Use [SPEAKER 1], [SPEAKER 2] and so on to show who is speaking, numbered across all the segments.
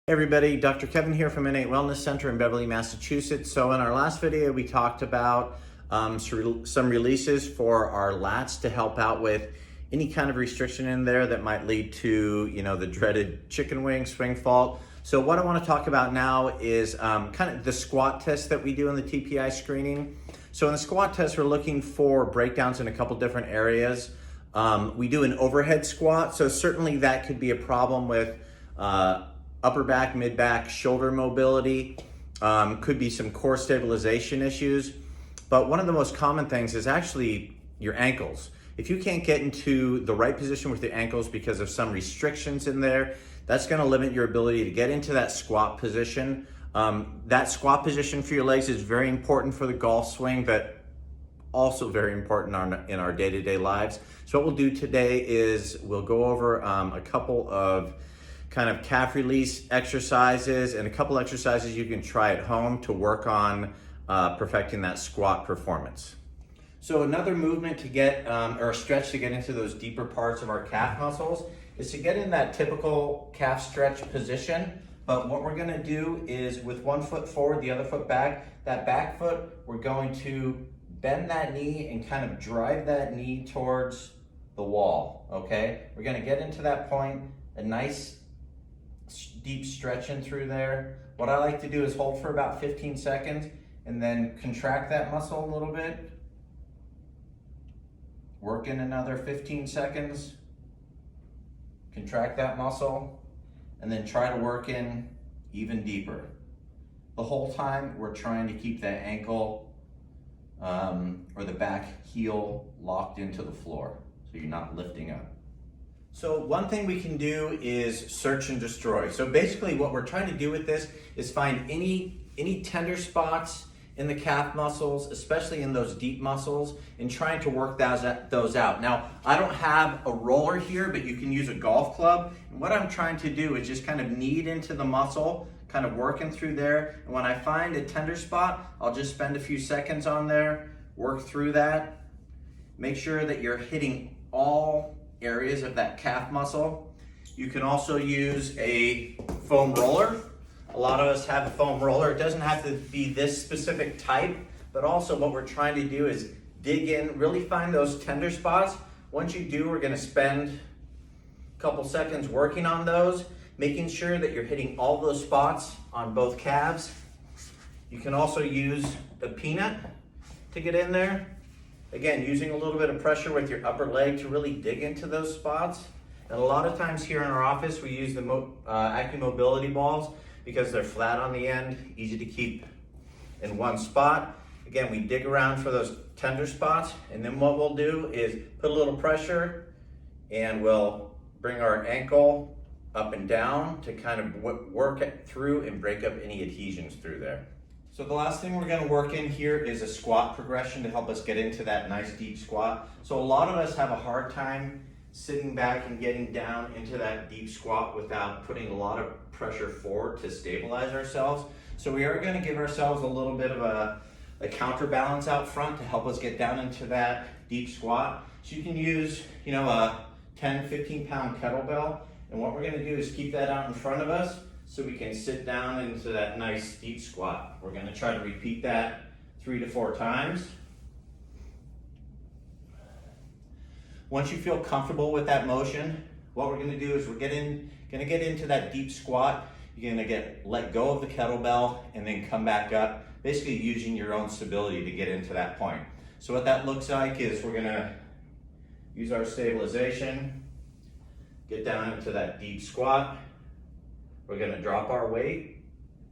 [SPEAKER 1] Hey everybody, Dr. Kevin here from Innate Wellness Center in Beverly, Massachusetts. So in our last video, we talked about some releases for our lats to help out with any kind of restriction in there that might lead to, the dreaded chicken wing swing fault. So what I want to talk about now is kind of the squat test that we do in the TPI screening. So in the squat test, we're looking for breakdowns in a couple different areas. We do an overhead squat, so certainly that could be a problem with upper back, mid back, shoulder mobility, could be some core stabilization issues. But one of the most common things is actually your ankles. If you can't get into the right position with your ankles because of some restrictions in there, that's gonna limit your ability to get into that squat position. That squat position for your legs is very important for the golf swing, but also very important in our day-to-day lives. So what we'll do today is we'll go over a couple of kind of calf release exercises and a couple exercises you can try at home to work on perfecting that squat performance. So another movement to get, or a stretch to get into those deeper parts of our calf muscles is to get in that typical calf stretch position. But what we're gonna do is with one foot forward, the other foot back, that back foot, we're going to bend that knee and kind of drive that knee towards the wall, okay? We're gonna get into that point, a nice deep stretch in through there. What I like to do is hold for about 15 seconds and then contract that muscle a little bit. Work in another 15 seconds. Contract that muscle and then try to work in even deeper. The whole time we're trying to keep that ankle or the back heel locked into the floor so you're not lifting up. So one thing we can do is search and destroy. So basically what we're trying to do with this is find any tender spots in the calf muscles, especially in those deep muscles, and trying to work those out. Now, I don't have a roller here, but you can use a golf club. And what I'm trying to do is just kind of knead into the muscle, kind of working through there. And when I find a tender spot, I'll just spend a few seconds on there, work through that. Make sure that you're hitting all areas of that calf muscle. You can also use a foam roller. A lot of us have a foam roller. It doesn't have to be this specific type, but also what we're trying to do is dig in, really find those tender spots. Once you do, we're gonna spend a couple seconds working on those, making sure that you're hitting all those spots on both calves. You can also use a peanut to get in there. Again, using a little bit of pressure with your upper leg to really dig into those spots. And a lot of times here in our office, we use the AccuMobility balls because they're flat on the end, easy to keep in one spot. Again, we dig around for those tender spots, and then what we'll do is put a little pressure and we'll bring our ankle up and down to kind of work it through and break up any adhesions through there. So the last thing we're gonna work in here is a squat progression to help us get into that nice deep squat. So a lot of us have a hard time sitting back and getting down into that deep squat without putting a lot of pressure forward to stabilize ourselves. So we are gonna give ourselves a little bit of a counterbalance out front to help us get down into that deep squat. So you can use, a 10, 15 pound kettlebell. And what we're gonna do is keep that out in front of us so we can sit down into that nice deep squat. We're gonna try to repeat that 3 to 4 times. Once you feel comfortable with that motion, what we're gonna do is we're gonna get into that deep squat. You're gonna let go of the kettlebell and then come back up, basically using your own stability to get into that point. So what that looks like is we're gonna use our stabilization, get down into that deep squat. We're gonna drop our weight,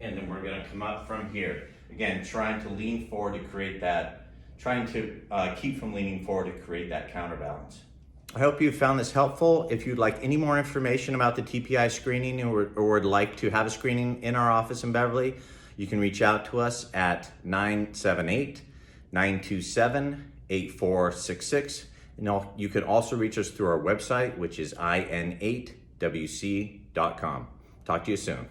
[SPEAKER 1] and then we're gonna come up from here. Again, trying to lean forward to create that, keep from leaning forward to create that counterbalance. I hope you found this helpful. If you'd like any more information about the TPI screening or would like to have a screening in our office in Beverly, you can reach out to us at 978-927-8466. And you can also reach us through our website, which is in8wc.com. Talk to you soon.